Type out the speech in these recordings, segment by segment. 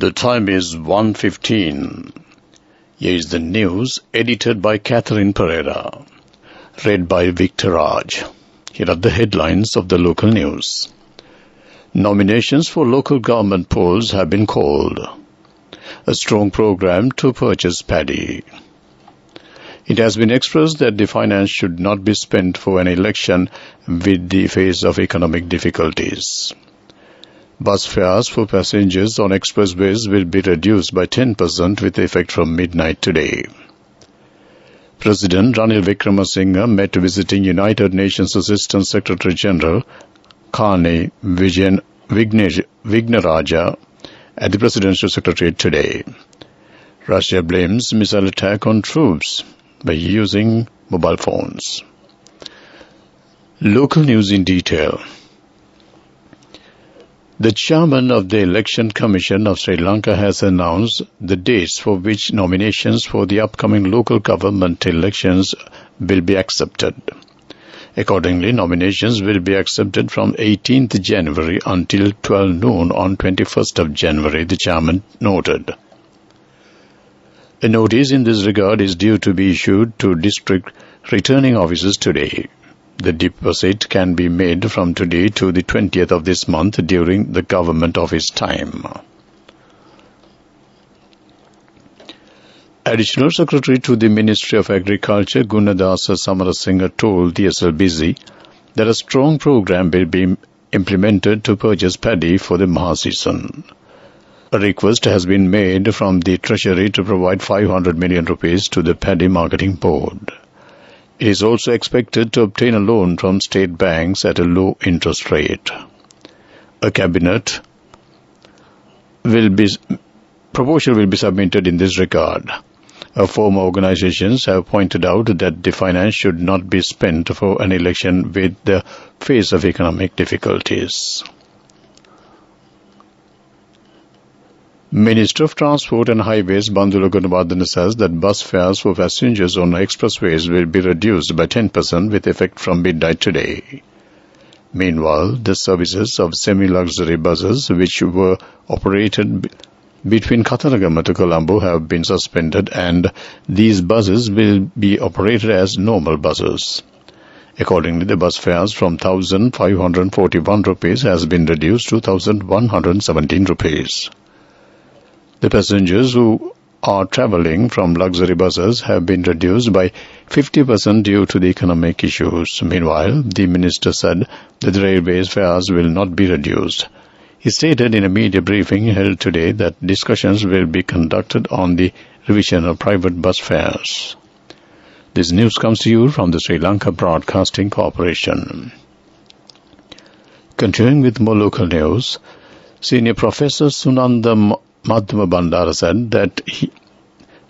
The time is 1:15. Here is the news edited by Catherine Pereira. Read by Victor Raj. Here are the headlines of the local news. Nominations for local government polls have been called. A strong program to purchase paddy. It has been expressed that the finance should not be spent for an election with the face of economic difficulties. Bus fares for passengers on expressways will be reduced by 10% with effect from midnight today. President Ranil Wickremesinghe met visiting United Nations Assistant Secretary General Karni Vignaraja at the Presidential Secretariat today. Russia blames missile attack on troops by using mobile phones. Local news in detail. The chairman of the Election Commission of Sri Lanka has announced the dates for which nominations for the upcoming local government elections will be accepted. Accordingly, nominations will be accepted from 18th January until 12 noon on 21st of January, the chairman noted. A notice in this regard is due to be issued to district returning officers today. The deposit can be made from today to the 20th of this month during the government office time. Additional Secretary to the Ministry of Agriculture Gunadasa Samarasinghe told the SLBC that a strong program will be implemented to purchase paddy for the Maha season. A request has been made from the Treasury to provide 500 million rupees to the Paddy Marketing Board. It is also expected to obtain a loan from state banks at a low interest rate. A cabinet proposal will be submitted in this regard. Former organizations have pointed out that the finance should not be spent for an election with the face of economic difficulties. Minister of Transport and Highways Bandula Gunawardena says that bus fares for passengers on expressways will be reduced by 10% with effect from midnight today. Meanwhile, the services of semi-luxury buses which were operated between Kataragama to Colombo have been suspended, and these buses will be operated as normal buses. Accordingly, the bus fares from 1,541 rupees has been reduced to 1,117 rupees. The passengers who are travelling from luxury buses have been reduced by 50% due to the economic issues. Meanwhile, the minister said that the railways fares will not be reduced. He stated in a media briefing held today that discussions will be conducted on the revision of private bus fares. This news comes to you from the Sri Lanka Broadcasting Corporation. Continuing with more local news, Senior Professor Sunanda Madhuma Bandara said that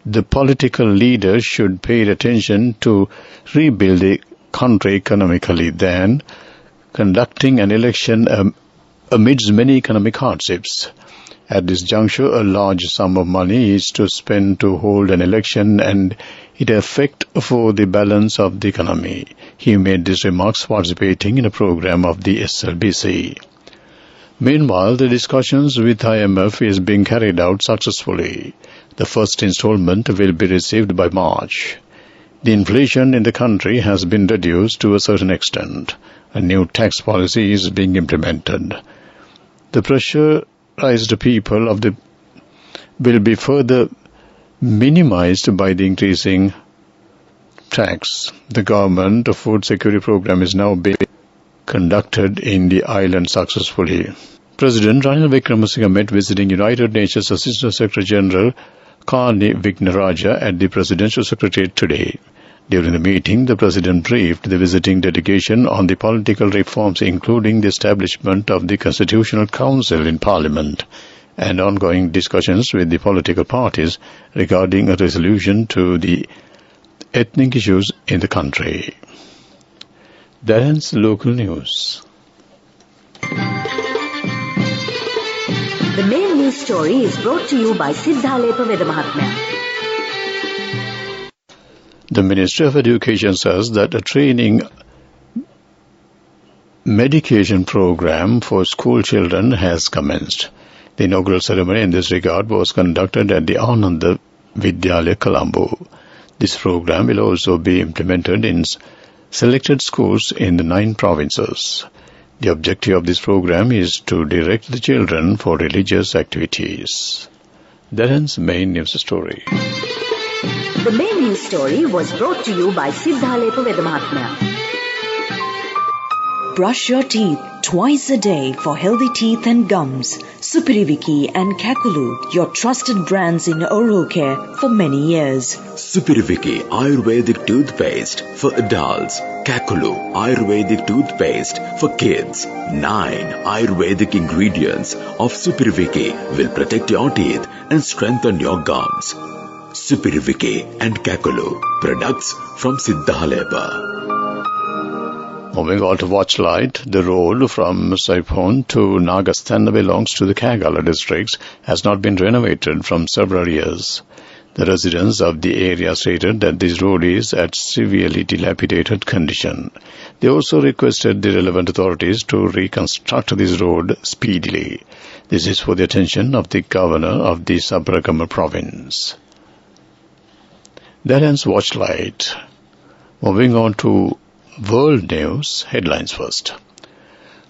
the political leaders should pay attention to rebuild the country economically than conducting an election amidst many economic hardships. At this juncture, a large sum of money is to spend to hold an election and it affect for the balance of the economy. He made these remarks participating in a program of the SLBC. Meanwhile, the discussions with IMF is being carried out successfully. The first installment will be received by March. The inflation in the country has been reduced to a certain extent. A new tax policy is being implemented. The pressurized people will be further minimized by the increasing tax. The government food security program is now being conducted in the island successfully. President Ranil Wickremesinghe met visiting United Nations Assistant Secretary General Karni Vignaraja at the Presidential Secretariat today. During the meeting, the President briefed the visiting delegation on the political reforms, including the establishment of the Constitutional Council in Parliament and ongoing discussions with the political parties regarding a resolution to the ethnic issues in the country. That ends local news. The main news story is brought to you by Siddhalepa Vedamahatmya. The Ministry of Education says that a training medication program for school children has commenced. The inaugural ceremony in this regard was conducted at the Ananda Vidyalaya, Colombo. This program will also be implemented in selected schools in the 9 provinces. The objective of this program is to direct the children for religious activities. That ends main news story. The main news story was brought to you by Siddhalepa Vedamahatmya. Brush your teeth twice a day for healthy teeth and gums. Supiriviki and Kakulu, your trusted brands in oral care for many years. Supiriviki Ayurvedic toothpaste for adults. Kakulu Ayurvedic toothpaste for kids. 9 Ayurvedic ingredients of Supiriviki will protect your teeth and strengthen your gums. Supiriviki and Kakulu, products from Siddhalepa. Moving on to Watchlight, the road from Saipon to Nagastana belongs to the Kagala districts, has not been renovated from several years. The residents of the area stated that this road is at severely dilapidated condition. They also requested the relevant authorities to reconstruct this road speedily. This is for the attention of the governor of the Sabaragama province. That ends Watchlight. Moving on to World News, headlines first.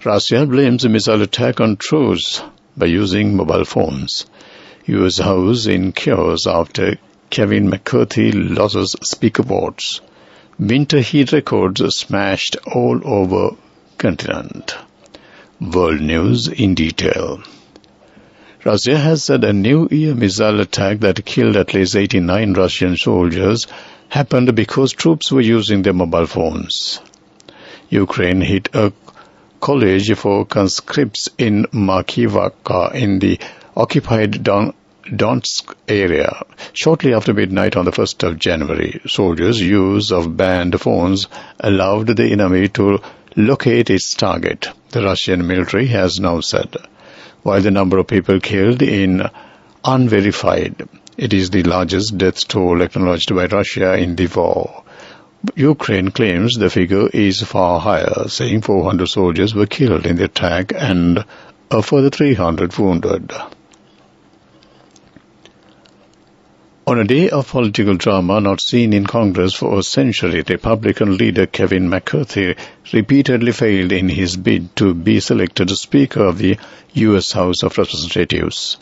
Russia blames a missile attack on troops by using mobile phones. U.S. House in chaos after Kevin McCarthy loses Speaker votes. Winter heat records smashed all over continent. World News in detail. Russia has said a New Year missile attack that killed at least 89 Russian soldiers happened because troops were using their mobile phones. Ukraine hit a college for conscripts in Makivka in the occupied Donetsk area. Shortly after midnight on the 1st of January, soldiers' use of banned phones allowed the enemy to locate its target, the Russian military has now said. While the number of people killed in unverified, it is the largest death toll acknowledged by Russia in the war. Ukraine claims the figure is far higher, saying 400 soldiers were killed in the attack and a further 300 wounded. On a day of political drama not seen in Congress for a century, Republican leader Kevin McCarthy repeatedly failed in his bid to be selected Speaker of the U.S. House of Representatives.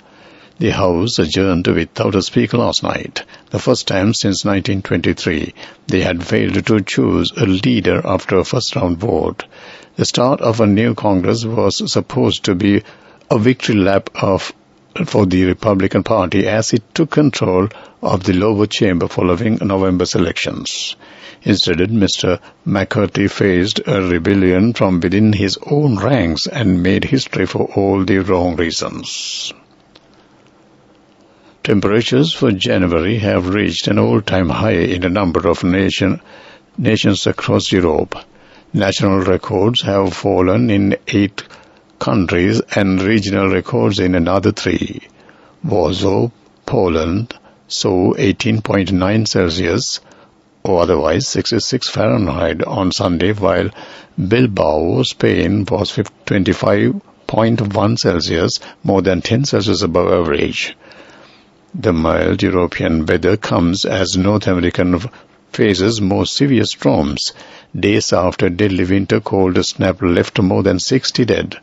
The House adjourned without a speaker last night, the first time since 1923. They had failed to choose a leader after a first-round vote. The start of a new Congress was supposed to be a victory lap for the Republican Party as it took control of the lower chamber following November's elections. Instead, Mr. McCarthy faced a rebellion from within his own ranks and made history for all the wrong reasons. Temperatures for January have reached an all-time high in a number of nations across Europe. National records have fallen in 8 countries and regional records in another 3. Warsaw, Poland, saw 18.9 Celsius, or otherwise 66 Fahrenheit on Sunday, while Bilbao, Spain, was 25.1 Celsius, more than 10 Celsius above average. The mild European weather comes as North America faces more severe storms. Days after deadly winter cold snap left more than 60 dead.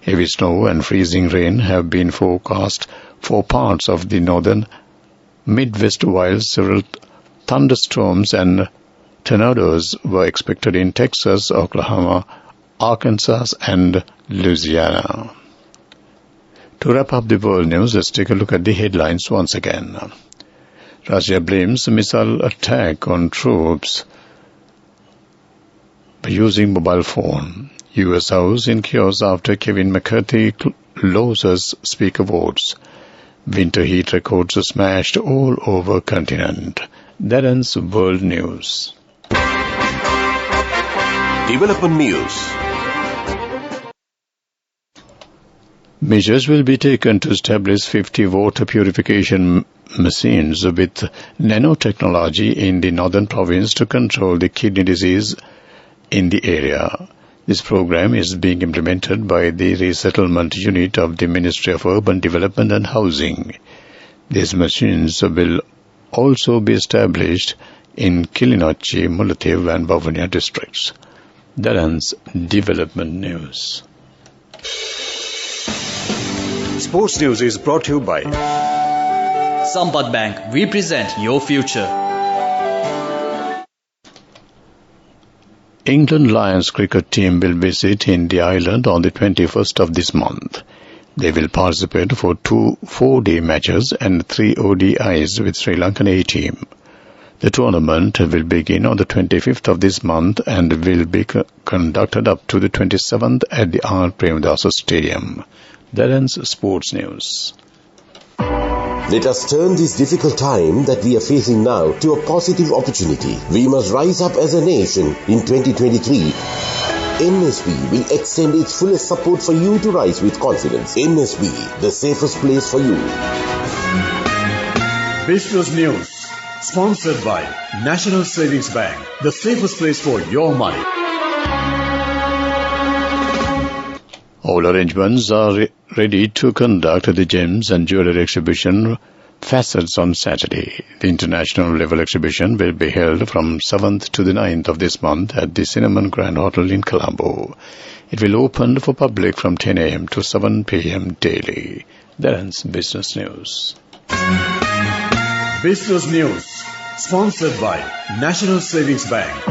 Heavy snow and freezing rain have been forecast for parts of the northern Midwest, while several thunderstorms and tornadoes were expected in Texas, Oklahoma, Arkansas, and Louisiana. To wrap up the world news, let's take a look at the headlines once again. Russia blames missile attack on troops by using mobile phone. U.S. House in chaos after Kevin McCarthy loses speaker votes. Winter heat records are smashed all over continent. That ends world news. Development news. Measures will be taken to establish 50 water purification machines with nanotechnology in the northern province to control the kidney disease in the area. This program is being implemented by the Resettlement Unit of the Ministry of Urban Development and Housing. These machines will also be established in Kilinochchi, Mullaitivu and Vavuniya districts. That ends development news. Sports news is brought to you by Sampath Bank. We present your future. England Lions cricket team will visit India Island on the 21st of this month. They will participate for 2 4-day matches and 3 ODIs with Sri Lankan A team. The tournament will begin on the 25th of this month and will be conducted up to the 27th at the R. Premadasa Stadium. That ends sports news. Let us turn this difficult time that we are facing now to a positive opportunity. We must rise up as a nation in 2023. NSB will extend its fullest support for you to rise with confidence. NSB, the safest place for you. Business news, sponsored by National Savings Bank, the safest place for your money. All arrangements are ready to conduct the gems and jewellery exhibition Facets on Saturday. The international level exhibition will be held from 7th to the 9th of this month at the Cinnamon Grand Hotel in Colombo. It will open for public from 10 a.m. to 7 p.m. daily. That ends business news. Business news, sponsored by National Savings Bank.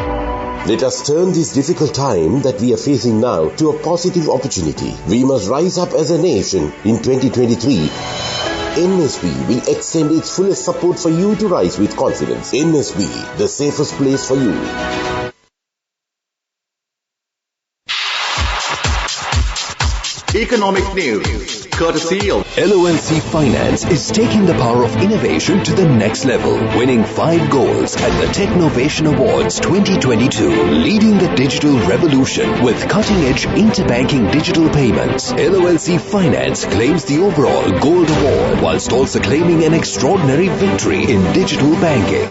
Let us turn this difficult time that we are facing now to a positive opportunity. We must rise up as a nation in 2023. NSB will extend its fullest support for you to rise with confidence. NSB, the safest place for you. Economic news, courtesy of LONC Finance, is taking the power of innovation to the next level, winning 5 golds at the Technovation Awards 2022, leading the digital revolution with cutting-edge interbanking digital payments. LONC Finance claims the overall gold award, whilst also claiming an extraordinary victory in digital banking.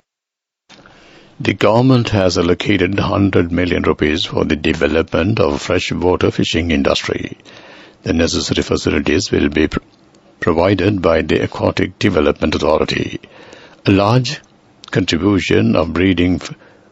The government has allocated 100 million rupees for the development of freshwater fishing industry. The necessary facilities will be provided by the Aquatic Development Authority. A large contribution of breeding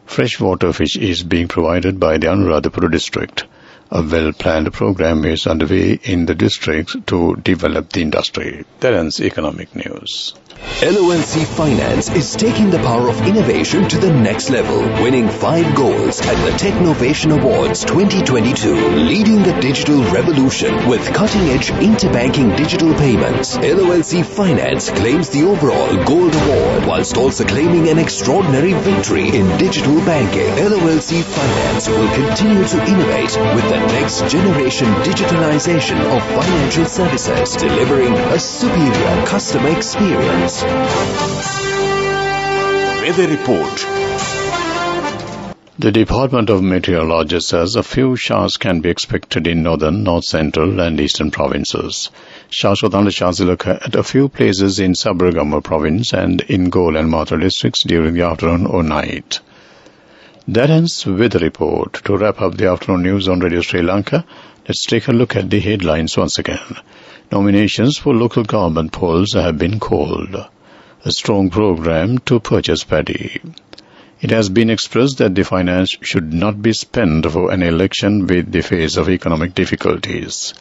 freshwater fish is being provided by the Anuradhapura district. A well-planned program is underway in the district to develop the industry. That ends economic news. LONC Finance is taking the power of innovation to the next level, winning 5 golds at the Technovation Awards 2022, leading the digital revolution with cutting-edge interbanking digital payments. LONC Finance claims the overall gold award, whilst also claiming an extraordinary victory in digital banking. LONC Finance will continue to innovate with the next generation digitalization of financial services, delivering a superior customer experience. Weather report. The Department of Meteorology says a few showers can be expected in northern, north central and eastern provinces. Showers will occur at a few places in Sabaragama province and in Gol and Matra districts during the afternoon or night. That ends with the report. To wrap up the afternoon news on Radio Sri Lanka, let's take a look at the headlines once again. Nominations for local government polls have been called. A strong program to purchase paddy. It has been expressed that the finance should not be spent for an election with the face of economic difficulties.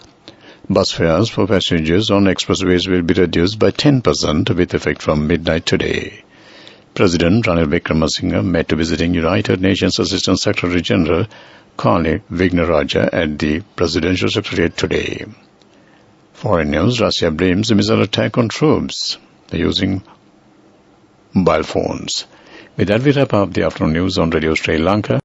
Bus fares for passengers on expressways will be reduced by 10% with effect from midnight today. President Ranil Wickremesinghe met visiting United Nations Assistant Secretary General Kali Vignaraja at the Presidential Secretariat today. Foreign news, Russia blames the missile attack on troops using mobile phones. With that, we wrap up the afternoon news on Radio Sri Lanka.